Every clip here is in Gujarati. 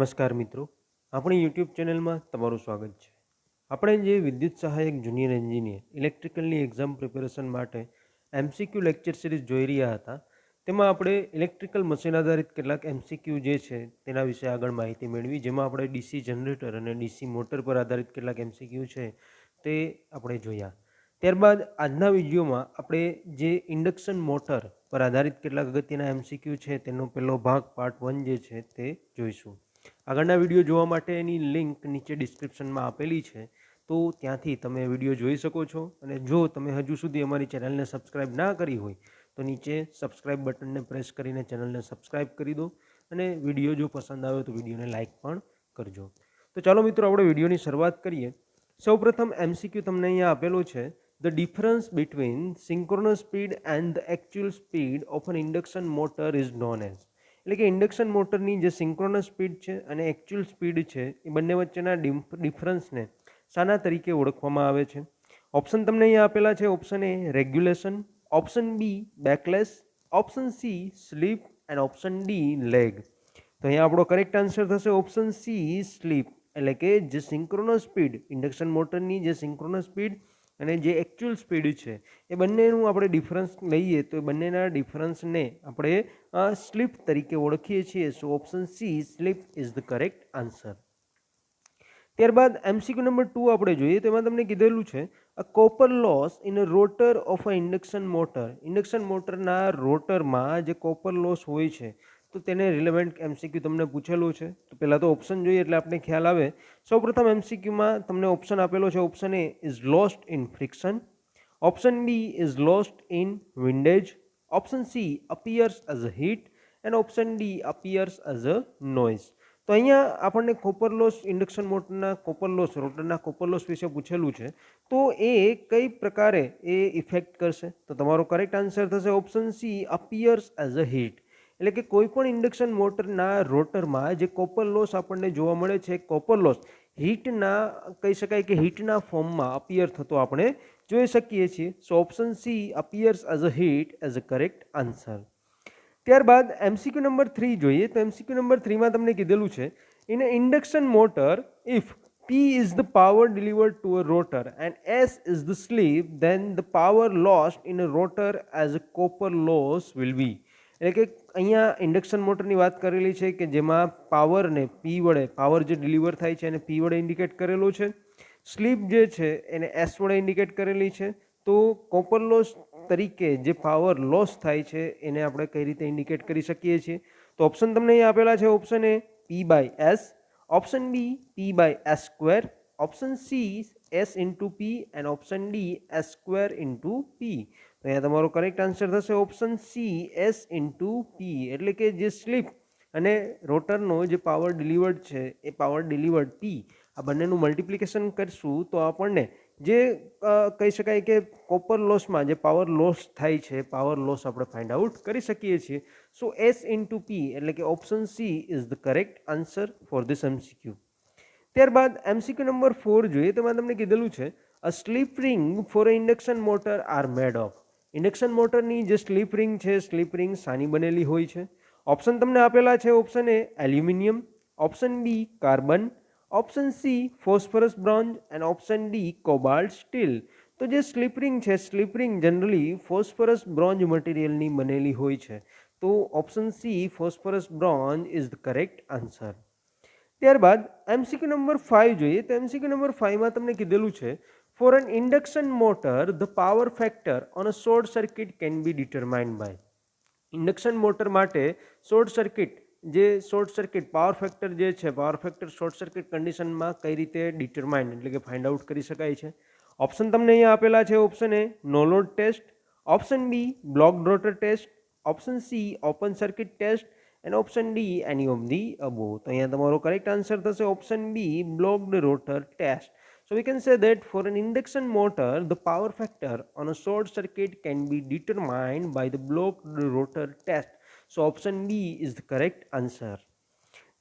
નમસ્કાર મિત્રો, આપણી યુટ્યુબ ચેનલમાં તમારું સ્વાગત છે। આપણે જે વિદ્યુત સહાયક જુનિયર એન્જિનિયર ઇલેક્ટ્રિકલની એક્ઝામ પ્રિપેરેશન માટે એમસીક્યુ લેક્ચર સિરીઝ જોઈ રહ્યા હતા, તેમાં આપણે ઇલેક્ટ્રિકલ મશીન આધારિત કેટલાક એમસીક્યુ જે છે તેના વિશે આગળ માહિતી મેળવી, જેમાં આપણે ડીસી જનરેટર અને ડીસી મોટર પર આધારિત કેટલાક એમસીક્યુ છે તે આપણે જોયા। ત્યારબાદ આજના વિડીયોમાં આપણે જે ઇન્ડક્શન મોટર પર આધારિત કેટલાક અગત્યના એમસીક્યુ છે તેનો પહેલો ભાગ પાર્ટ 1 જે છે તે જોઈશું। આગળના વિડીયો જોવા માટેની લિંક નીચે ડિસ્ક્રિપ્શનમાં આપેલી છે, તો ત્યાંથી તમે વિડીયો જોઈ શકો છો। અને જો તમે હજુ સુધી અમારી ચેનલને સબસ્ક્રાઈબ ના કરી હોય તો નીચે સબસ્ક્રાઈબ બટનને પ્રેસ કરીને ચેનલને સબસ્ક્રાઈબ કરી દો, અને વિડીયો જો પસંદ આવે તો વિડીયોને લાઇક પણ કરજો। તો ચાલો મિત્રો, આપણે વિડીયોની શરૂઆત કરીએ। સૌપ્રથમ એમસીક્યુ તમને અહીંયા આપેલો છે, the difference between synchronous speed and the actual speed of an induction motor is known as, એટલે કે ઇન્ડક્શન મોટરની જે સિંક્રોનસ સ્પીડ છે અને એકચ્યુઅલ સ્પીડ છે એ બંને વચ્ચેના ડિફરન્સને શાના તરીકે ઓળખવામાં આવે છે? ઓપ્શન તમને અહીંયા આપેલા છે। Option A regulation, option B backless, option C sleep and option D leg. તો અહીંયા આપણો કરેક્ટ આન્સર થશે ઓપ્શન સી સ્લીપ, એટલે કે જે સિંક્રોનસ સ્પીડ, ઇન્ડક્શન મોટરની જે સિંક્રોનસ સ્પીડ અને જે એકચ્યુઅલ સ્પીડ છે એ બંનેનું આપણે ડિફરન્સ લઈએ તો એ બંનેના ડિફરન્સને આપણે સ્લીપ તરીકે ઓળખીએ છીએ। So option C slip is the correct answer. ત્યારબાદ એમસીક્યુ નંબર 2 આપણે જોઈએ, તેમાં તમને કીધેલું છે, a copper loss in a rotor of a induction motor, induction મોટરના રોટરમાં જે કોપર લોસ હોય છે તો તેને રિલેવન્ટ એમસીક્યુ તમને પૂછેલું છે। તો પહેલાં તો ઓપ્શન જોઈએ એટલે આપણે ખ્યાલ આવે। સૌપ્રથમ એમસીક્યુમાં તમને ઓપ્શન આપેલો છે, option A is lost in friction, option B is lost in windage, option C appears as a heat and option D appears as a noise. તો અહીંયા આપણને કોપર લોસ, ઇન્ડક્શન મોટરના કોપર લોસ, રોટરના કોપર લોસ વિશે પૂછેલું છે, તો એ કઈ પ્રકારે એ ઇફેક્ટ કરશે? તો તમારો કરેક્ટ આન્સર થશે option C appears as a heat, એટલે કે કોઈ પણ ઇન્ડક્શન મોટરના રોટરમાં જે કોપર લોસ આપણને જોવા મળે છે, કોપર લોસ હીટના, કહી શકાય કે હીટના ફોર્મમાં અપિયર થતો આપણે જોઈ શકીએ છીએ। So option C appears as a heat as a correct answer. ત્યારબાદ એમસીક્યુ નંબર 3 જોઈએ, તો એમસીક્યુ નંબર 3માં તમને કીધેલું છે, in a induction motor if P is the power delivered to a rotor and S is the slip, then the power lost in a rotor as a copper loss will be, એટલે કે અહીંયા ઇન્ડક્શન મોટરની વાત કરેલી છે કે જેમાં પાવરને પી વડે, પાવર જે ડિલિવર થાય છે એને પી વડે ઇન્ડિકેટ કરેલો છે, સ્લીપ જે છે એને એસ વડે ઇન્ડિકેટ કરેલી છે। તો કોપર લોસ તરીકે જે પાવર લોસ થાય છે એને આપણે કઈ રીતે ઇન્ડિકેટ કરી શકીએ છીએ? તો ઓપ્શન તમને અહીંયા આપેલા છે, option A P by S, option B P by S square, option C S into P and option D S square into P. તો અહીંયા તમારો કરેક્ટ આન્સર થશે option C S into P, એટલે કે જે સ્લીપ અને રોટરનો જે પાવર ડિલિવર્ડ છે એ પાવર ડિલિવર્ડ પી, આ બંનેનું મલ્ટિપ્લિકેશન કરશું તો આપણને જે કહી શકાય કે કોપર લોસમાં જે પાવર લોસ થાય છે, પાવર લોસ આપણે ફાઇન્ડ આઉટ કરી શકીએ છીએ। સો એસ ઇન્ટુ પી, એટલે કે option C is the correct answer for this MCQ. ત્યારબાદ એમસીક્યુ નંબર 4 જોઈએ, તેમાં તમને કીધેલું છે, a slip ring for a induction motor are made of, induction મોટરની જે સ્લીપ રિંગ છે, સ્લીપ રિંગ શાની બનેલી હોય છે? ઓપ્શન તમને આપેલા છે, option A aluminium, option B carbon, option C phosphorus bronze and option D cobalt steel. તો જે સ્લીપ રિંગ છે, slip ring generally phosphorus bronze મટીરિયલની બનેલી હોય છે, તો option C phosphorus bronze is the correct answer. ત્યારબાદ એમસીક્યુ નંબર 5 જોઈએ, તો એમસીક્યુ નંબર 5માં તમને કીધેલું છે, for an induction motor the power factor on a short circuit can be determined by, induction motor માટે શોર્ટ સર્કિટ, જે શોર્ટ સર્કિટ પાવર ફેક્ટર જે છે, પાવર ફેક્ટર શોર્ટ સર્કિટ કન્ડિશનમાં કઈ રીતે ડિટરમાઇન, એટલે કે ફાઇન્ડ આઉટ કરી શકાય છે? ઓપ્શન તમને અહીંયા આપેલા છે, option A no load test, option B blocked rotor test, option C open circuit test and option D any of the above. તો અહીંયા તમારો કરેક્ટ આન્સર થશે option B blocked rotor test. So we can say that for an induction motor, the power factor on a short circuit can be determined by the blocked rotor test. So option B is the correct answer.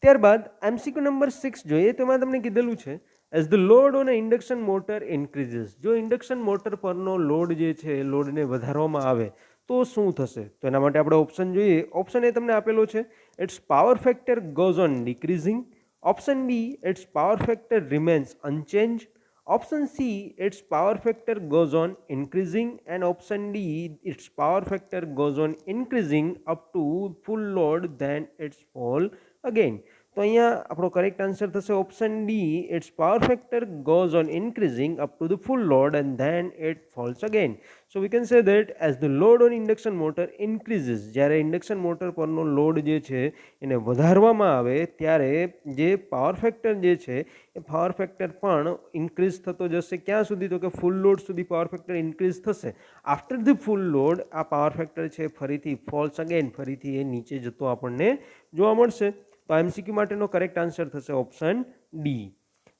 ત્યારબાદ એમસીક્યુ નંબર 6 જોઈએ, તેમાં તમને કીધેલું છે, as the load on a induction motor increases, જો ઇન્ડક્શન મોટર પરનો લોડ જે છે લોડને વધારવામાં આવે તો શું થશે? તો એના માટે આપણે ઓપ્શન જોઈએ। ઓપ્શન એ તમને આપેલો છે, it's power factor goes on decreasing, Option B, its power factor remains unchanged. Option C, its power factor goes on increasing, and option D, its power factor goes on increasing up to full load, then it's fall again. તો અહીંયા આપણો કરેક્ટ આન્સર થશે option D, it's power factor goes on increasing up to the full load and then it falls again. So we can say that as the load on induction motor increases, જ્યારે ઇન્ડક્શન મોટર પરનો લોડ જે છે એને વધારવામાં આવે ત્યારે જે પાવર ફેક્ટર જે છે એ પાવર ફેક્ટર પણ ઇન્ક્રીઝ થતો જશે. ક્યાં સુધી? તો કે ફૂલ લોડ સુધી પાવર ફેક્ટર ઇન્ક્રીઝ થશે. આફ્ટર ધ ફૂલ લોડ આ પાવર ફેક્ટર છે ફરીથી ફોલ્સ અગેન, ફરીથી એ નીચે જતો આપણને જોવા મળશે. તો એમસીક્યુ માટેનો કરેક્ટ આન્સર થશે ઓપ્શન ડી.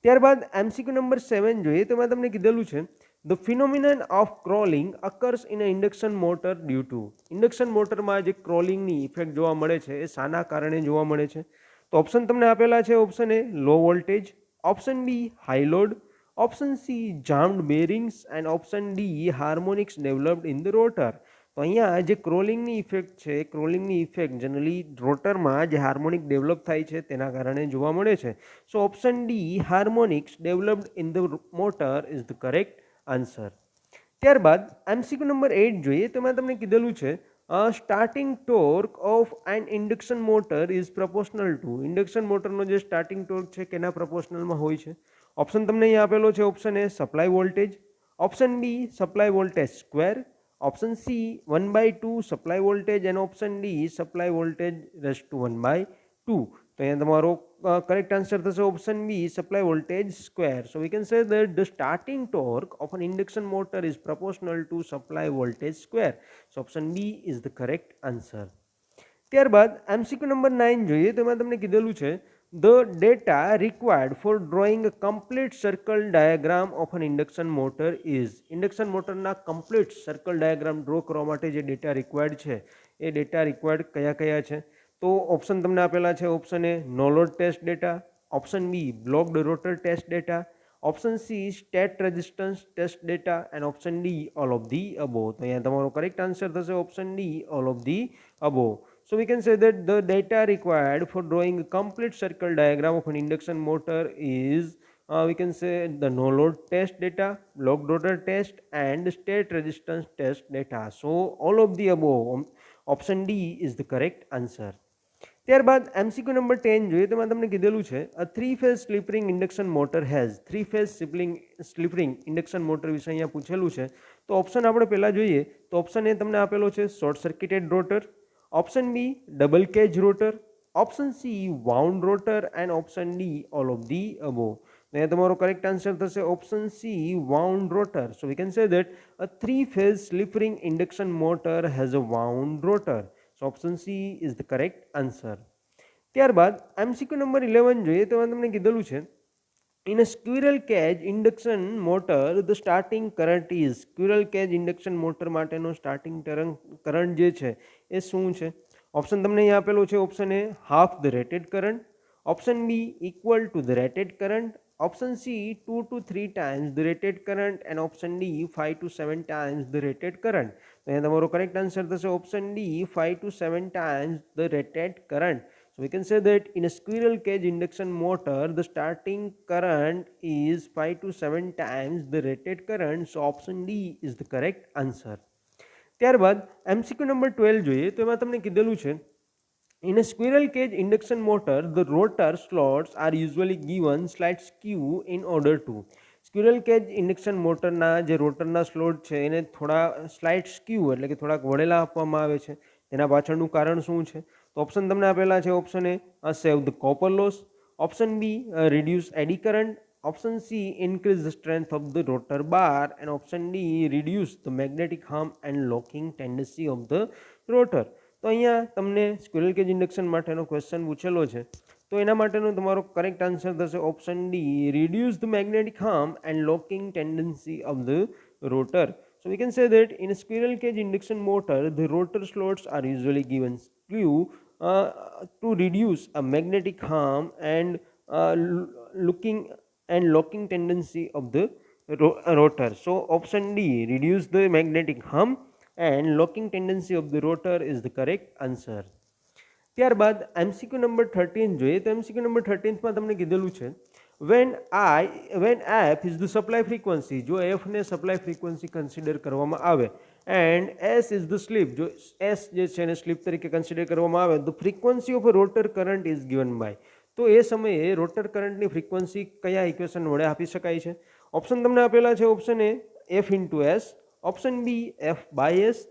ત્યારબાદ એમસીક્યુ નંબર 7 જોઈએ તો મેં તમને કીધેલું છે the phenomenon of crawling occurs in a induction motor due to. Induction મોટરમાં જે ક્રોલિંગની ઇફેક્ટ જોવા મળે છે એ શાના કારણે જોવા મળે છે? તો ઓપ્શન તમને આપેલા છે. Option A low voltage, option B high load, option C jammed bearings and option D harmonics developed in the rotor. તો અહીંયા જે ક્રોલિંગની ઇફેક્ટ છે, ક્રોલિંગની ઇફેક્ટ જનરલી રોટરમાં જે હાર્મોનિક ડેવલપ થાય છે તેના કારણે જોવા મળે છે. So option D harmonics developed in the motor is the correct answer. ત્યારબાદ એમસીક્યુ નંબર 8 જોઈએ તો મેં તમને કીધેલું છે starting torque of an induction motor is proportional to. Induction મોટરનો જે સ્ટાર્ટિંગ ટોર્ક છે કેના પ્રપોર્શનલમાં હોય છે? ઓપ્શન તમને અહીંયા આપેલો છે. Option A supply voltage, option B supply voltage square, option C 1/2 supply voltage and option D supply voltage raise to 1/2. તો અહીંયા તમારો કરેક્ટ આન્સર થશે option B supply voltage square. So we can say that the starting torque of an induction motor is proportional to supply voltage square. So option B is the correct answer. ત્યારબાદ એમસીક્યુ નંબર 9 જોઈએ તો મેં તમને કીધેલું છે the data required for drawing a complete circle diagram of an induction motor is. Induction મોટરના કમ્પ્લીટ સર્કલ ડાયાગ્રામ ડ્રો કરવા માટે જે ડેટા રિક્વાયર્ડ છે એ ડેટા રિક્વાયર્ડ કયા કયા છે? તો ઓપ્શન તમને આપેલા છે. Option A no load test data, option B blocked rotor test data, option C state resistance test data and option D all of the above. તો અહીંયા તમારો કરેક્ટ આન્સર થશે option D all of the above. So we can say that the data required for drawing a complete circle diagram of an induction motor is we can say the no load test data, blocked rotor test and state resistance test data. So all of the above, option D is the correct answer. ત્યારબાદ એમસીક્યુ નંબર 10 જોઈએ તો મેં તમને કીધેલું છે અ 3-phase slip ring induction motor has. 3-phase slip ring induction motor વિશે અહીંયા પૂછેલું છે. તો ઓપ્શન આપણે પહેલા જોઈએ તો ઓપ્શન એ તમને આપેલો છે short circuited rotor, option B double cage rotor, option C wound rotor and option D all of the above. અહીંયા તમારો કરેક્ટ આન્સર થશે option C wound rotor. So we can say that a 3-phase slip ring induction motor has a wound rotor. So option C is the correct answer. ત્યારબાદ એમસીક્યુ નંબર 11 જોઈએ તો તમને કીધેલું છે in a squirrel cage induction motor the starting current is. Squirrel cage induction motor માટેનો સ્ટાર્ટિંગ કરંટ જે છે એ શું છે? ઓપ્શન તમને અહીંયા આપેલો છે. Option A half the rated current, option B equal to the rated current, option C 2 to 3 times the rated current and option D 5 to 7 times the rated current. તો અહીંયા તમારો કરેક્ટ આન્સર થશે option D 5 to 7 times the rated current. So we can say that in a squirrel cage induction motor the starting current is 5 to 7 times the rated current. So option D is the correct answer. ત્યારબાદ એમસીક્યુ નંબર 12 જોઈએ તો એમાં તમને કીધેલું છે in a squirrel cage induction motor the rotor slots are usually given slight skew in order to. Squirrel cage induction મોટરના જે રોટરના સ્લોટ છે એને થોડા સ્લાઇટ સ્ક્યુ એટલે કે થોડાક વળેલા આપવામાં આવે છે. તેના પાછળનું કારણ શું છે? તો ઓપ્શન તમને આપેલા છે. Option A save the copper loss, option B reduce eddy current, option C increase the strength of the rotor bar and option D reduce the magnetic harm and locking tendency of the rotor. તો અહીંયા તમને સ્ક્વિરલ કેજ ઇન્ડક્શન માટેનો ક્વેશ્ચન પૂછેલો છે તો એના માટેનો તમારો કરેક્ટ આન્સર થશે option D reduce the magnetic harm and locking tendency of the rotor. So we can say that in squirrel cage induction motor the rotor slots are usually given skew to reduce a magnetic harm and locking tendency of the rotor. So option D reduce the magnetic harm and locking tendency of the rotor is the correct answer. ત્યારબાદ MCQ નંબર 13 જોઈએ તો MCQ નંબર 13માં તમને કીધેલું છે when f is the supply frequency, જો f ને સપ્લાય ફ્રીક્વન્સી કન્સિડર કરવામાં આવે and s is the slip, જો s જે છે એને સ્લીપ તરીકે કન્સિડર કરવામાં આવે તો frequency of rotor current is given by, તો એ સમયે રોટર કરંટની ફ્રીક્વન્સી કયા ઇક્વેશન વડે આપી શકાય છે? ઓપ્શન તમને આપેલા છે. Option A f into s, option B f by S,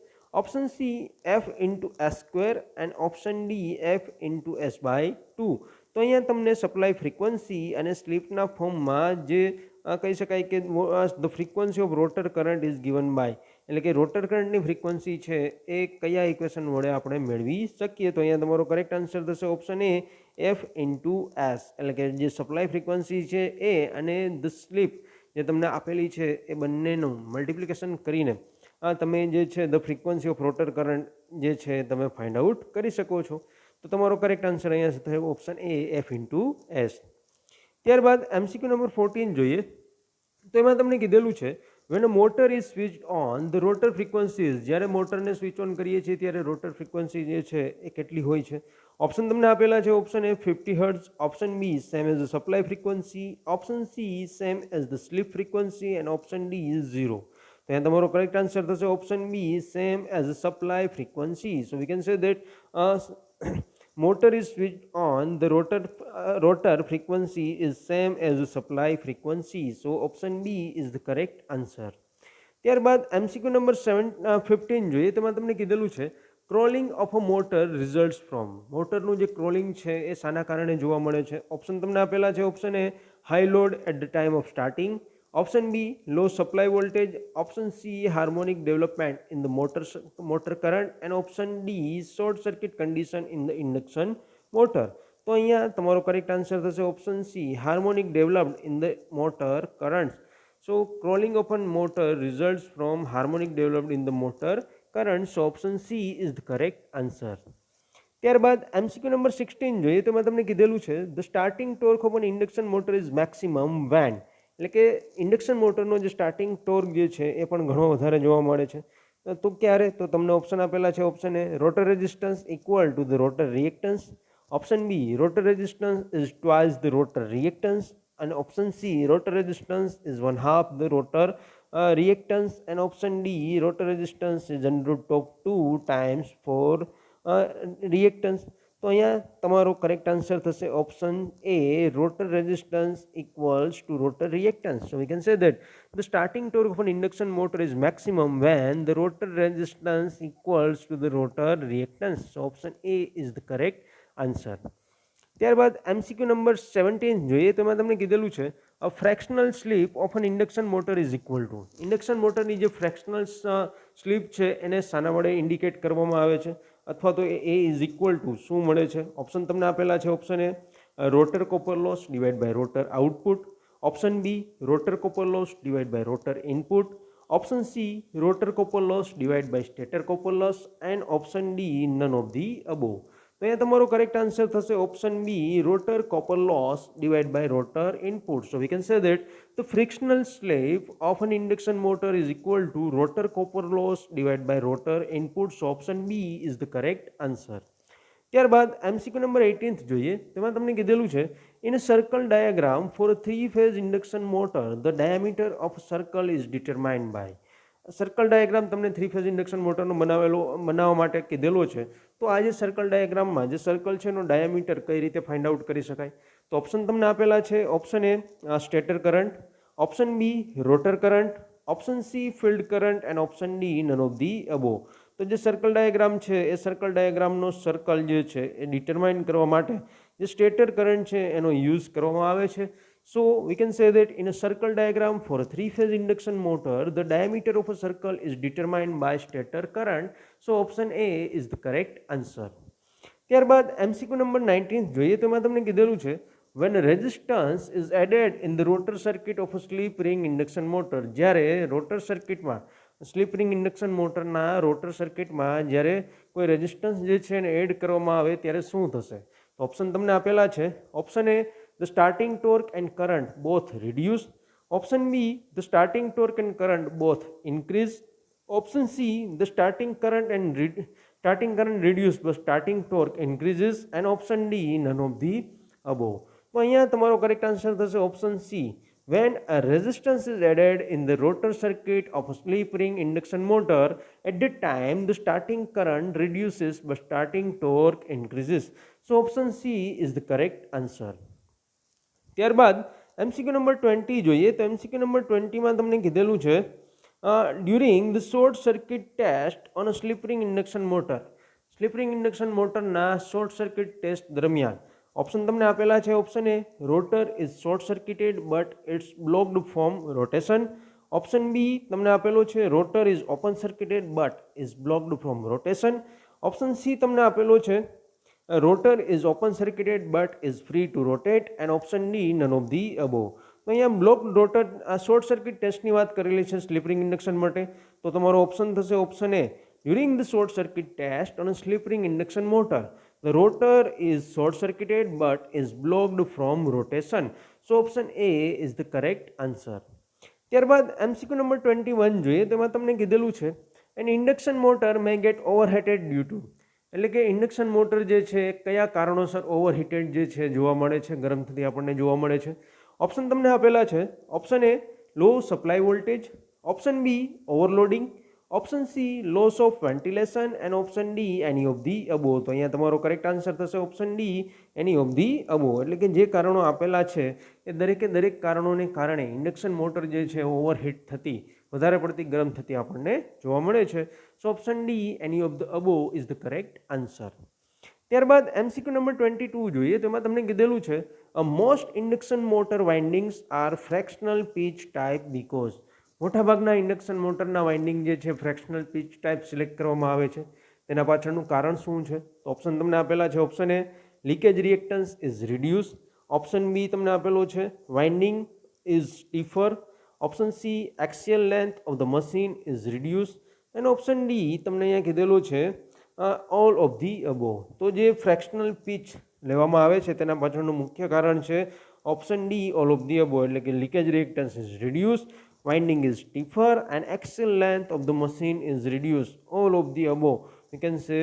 option C f into s square and option D f into s by 2. તો અહીંયા તમને સપ્લાય ફ્રીક્વન્સી અને સ્લીપના ફોર્મમાં જે કહી શકાય કે the frequency of rotor current is given by, એટલે કે રોટર કરંટની ફ્રીક્વન્સી છે એ કયા ઇક્વેશન વડે આપણે મેળવી શકીએ? તો અહીંયા તમારો કરેક્ટ આન્સર થશે ઓપ્શન એ એફ ઇન્ટુ એસ, એટલે કે જે સપ્લાય ફ્રીક્વન્સી છે એ અને ધ સ્લીપ જે તમને આપેલી છે એ બંનેનું મલ્ટિપ્લિકેશન કરીને તમે જે છે the frequency of rotor current જે છે તમે ફાઇન્ડ આઉટ કરી શકો છો. તો તમારો કરેક્ટ આન્સર અહીંયા થયો option A F into S. ત્યારબાદ MCQ નંબર 14 જોઈએ તો એમાં તમને કીધેલું છે when a motor is switched on the rotor frequencies, જ્યારે મોટરને સ્વિચ ઓન કરીએ છીએ ત્યારે રોટર ફ્રીક્વન્સી જે છે એ કેટલી હોય છે? ઓપ્શન તમને આપેલા છે. Option A 50 hertz, option B same as the supply frequency, option C same as the slip frequency and option D is 0. તો અહીંયા તમારો કરેક્ટ આન્સર થશે option B same as supply frequency. So we can say that motor is switched on the rotor frequency is same as the supply frequency. So option B is the correct answer. ત્યારબાદ MCQ નંબર 15 જોઈએ તેમાં તમને કીધેલું છે crawling of a motor results from, મોટરનું જે ક્રોલિંગ છે એ શાના કારણે જોવા મળે છે? ઓપ્શન તમને આપેલા છે. Option A high load at the time of starting, option B low supply voltage, option C harmonic development in the motor current and option D short circuit condition in the induction motor. તો અહીંયા તમારો કરેક્ટ આન્સર થશે option C harmonic developed in the motor current. So crawling of a motor results from harmonic developed in the motor current. So option C is the correct answer. ત્યારબાદ MCQ નંબર 16 જોઈએ તેમાં તમને કીધેલું છે the starting torque of an induction motor is maximum when, એટલે કે ઇન્ડક્શન મોટરનો જે સ્ટાર્ટિંગ ટોર્ક જે છે એ પણ ઘણો વધારે જોવા મળે છે. તો ક્યારે? તો તમને ઓપ્શન આપેલા છે. Option A rotor resistance equal to the rotor reactance, option B rotor resistance is twice the rotor reactance અને option C rotor resistance is 1/2 the rotor reactance and option D rotor resistance is √2 times for reactance. તો અહીંયા તમારો કરેક્ટ આન્સર થશે option A rotor resistance equals to rotor reactance. So we can say that the starting torque of an induction motor is maximum van the rotor resistance equals to the rotor reactance. So option A is the correct answer. ત્યારબાદ MCQ નંબર 17 જોઈએ તેમાં તમને કીધેલું છે a fractional slip of an induction motor is equal to, induction મોટરની જે ફ્રેક્શનલ સ્લીપ છે એને શાના વડે ઇન્ડિકેટ કરવામાં આવે છે અથવા તો એ ઇઝ ઇક્વલ ટુ શું મળે છે? ઓપ્શન તમને આપેલા છે. Option A rotor copper loss divide by rotor output, option B rotor copper loss divide by rotor input, option C rotor copper loss divide by stator copper loss and option D none of the above. તો અહીંયા તમારો કરેક્ટ આન્સર થશે option B rotor copper loss divide by rotor input. So we can say that the frictional slip of an induction motor is equal to rotor copper loss divide by rotor input. So option B is the correct answer. ત્યારબાદ MCQ નંબર 18 જોઈએ તેમાં તમને કીધેલું છે in a circle diagram for a 3-phase induction motor the diameter of circle is determined by. Circle diagram તમને 3-phase ઇન્ડક્શન મોટરનો બનાવવા માટે કીધેલો છે. તો આ જે સર્કલ ડાયાગ્રામમાં જે સર્કલ છે એનો ડાયામીટર કઈ રીતે ફાઇન્ડ આઉટ કરી શકાય? તો ઓપ્શન તમને આપેલા છે. Option A stator current, option B rotor current, option C field current and option D none of the above. તો જે સર્કલ ડાયાગ્રામ છે એ સર્કલ ડાયાગ્રામનો સર્કલ જે છે એ ડિટરમાઇન કરવા માટે જે સ્ટેટર કરંટ છે એનો યુઝ કરવામાં આવે છે. So we can say that in a circle diagram for a 3-phase induction motor, the diameter of a circle is determined by stator current. So option A is the correct answer. ત્યારબાદ MCQ નંબર 19 જોઈએ તેમાં તમને કીધેલું છે when resistance is added in the rotor circuit of a slip ring induction motor, જ્યારે રોટર સર્કિટમાં સ્લીપ રિંગ ઇન્ડક્શન મોટરના રોટર સર્કિટમાં જ્યારે કોઈ રેઝિસ્ટન્સ જે છે એને એડ કરવામાં આવે ત્યારે શું થશે? તો ઓપ્શન તમને આપેલા છે. Option A the starting torque and current both reduce, option B the starting torque and current both increase, option C the starting current and starting current reduced but starting torque increases, and option D, none of the above. તો અહીંયા તમારો કરેક્ટ આન્સર થશે option C. When a resistance is added in the rotor circuit of a slip ring induction motor, at that time the starting current reduces but starting torque increases. So option C is the correct answer. ત્યારબાદ એમસીક્યુ નંબર 20 જોઈએ તો એમસીક્યુ નંબર 20માં તમને કીધેલું છે during the short circuit test on a slip ring induction motor. Slip ring induction મોટરના શોર્ટ સર્કિટ ટેસ્ટ દરમિયાન ઓપ્શન તમને આપેલા છે. Option A, rotor is short circuited but it's blocked from rotation. Option B તમને આપેલો છે, rotor is open circuited but is blocked from rotation. Option C તમને આપેલો છે, rotor is open circuited but is free two rotate. And option D, none of the above. તો અહીંયા બ્લોક રોટર આ શોર્ટ સર્કિટ ટેસ્ટની વાત કરેલી છે સ્લિપ રિંગ ઇન્ડક્શન માટે. તો તમારો ઓપ્શન થશે option A, during the short circuit test on a slip ring induction motor the rotor is short circuited but is blocked from rotation. So option A is the correct answer. ત્યારબાદ MCQ નંબર 21 જોઈએ. તેમાં તમને કીધેલું છે an induction motor may get overheated due to, એટલે કે ઇન્ડક્શન મોટર જે છે કયા કારણોસર ઓવરહીટેડ જે છે જોવા મળે છે, ગરમ થતી આપણને જોવા મળે છે. ઓપ્શન તમને આપેલા છે. Option A, low supply voltage. Option B, overloading. Option C, loss of ventilation. And option D, any of the above. તો અહીંયા તમારો કરેક્ટ આન્સર થશે option D, any of the above. એટલે કે જે કારણો આપેલા છે એ દરેક કારણોને કારણે ઇન્ડક્શન મોટર જે છે ઓવરહીટ થતી, વધારે પડતી ગરમ થતી આપણને જોવા મળે છે. So option D, any of the above is the correct answer. ત્યારબાદ એમસીક્યુ નંબર 22 જોઈએ. તેમાં તમને કીધેલું છે most induction motor windings are fractional pitch type because. મોટાભાગના ઇન્ડક્શન મોટરના વાઇન્ડિંગ જે છે ફ્રેક્શનલ પીચ ટાઈપ સિલેક્ટ કરવામાં આવે છે. તેના પાછળનું કારણ શું છે? તો ઓપ્શન તમને આપેલા છે. Option A, leakage reactance is reduce. Option B તમને આપેલો છે, winding is stiffer. Option C, axial length of the machine is reduce. And option D તમને અહીંયા કીધેલો છે, ઓલ ઓફ ધી અબો. તો જે ફ્રેક્શનલ પીચ લેવામાં આવે છે તેના પાછળનું મુખ્ય કારણ છે option D, all of the above. એટલે કે leakage reactance is reduce, winding is stiffer, and axial length of the machine is reduced. All of the above, we can say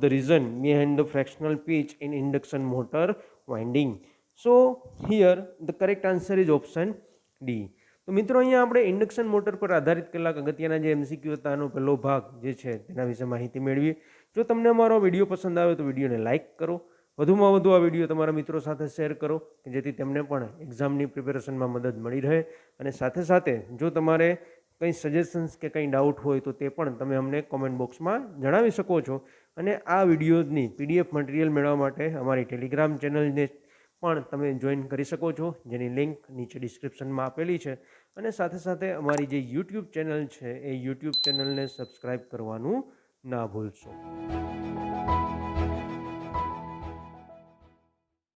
the reason behind the fractional pitch in induction motor winding. So here the correct answer is option D. તો મિત્રો અહીંયા આપણે ઇન્ડક્શન મોટર પર આધારિત કેટલાક અગત્યના જે એમસીક્યુ હતા એનો પહેલો ભાગ જે છે તેના વિશે માહિતી મેળવી. જો તમને અમારો વિડીયો પસંદ આવે તો વિડીયોને લાઇક કરો, વધુમાં વધુ આ વિડીયો તમારા મિત્રો સાથે શેર કરો કે જેથી તેમને પણ એક્ઝામની પ્રિપેરેશનમાં મદદ મળી રહે. અને સાથે સાથે જો તમારે કંઈ સજેશન્સ કે કંઈ ડાઉટ હોય તો તે પણ તમે અમને કોમેન્ટ બોક્સમાં જણાવી શકો છો. અને આ વિડીયોની PDF મટીરિયલ મેળવવા માટે અમારી ટેલિગ્રામ ચેનલને પણ તમે જોઈન કરી શકો છો, જેની લિંક નીચે ડિસ્ક્રિપ્શનમાં આપેલી છે. અને સાથે સાથે અમારી જે યુટ્યુબ ચેનલ છે એ યુટ્યુબ ચેનલને સબસ્ક્રાઈબ કરવાનું ના ભૂલશો.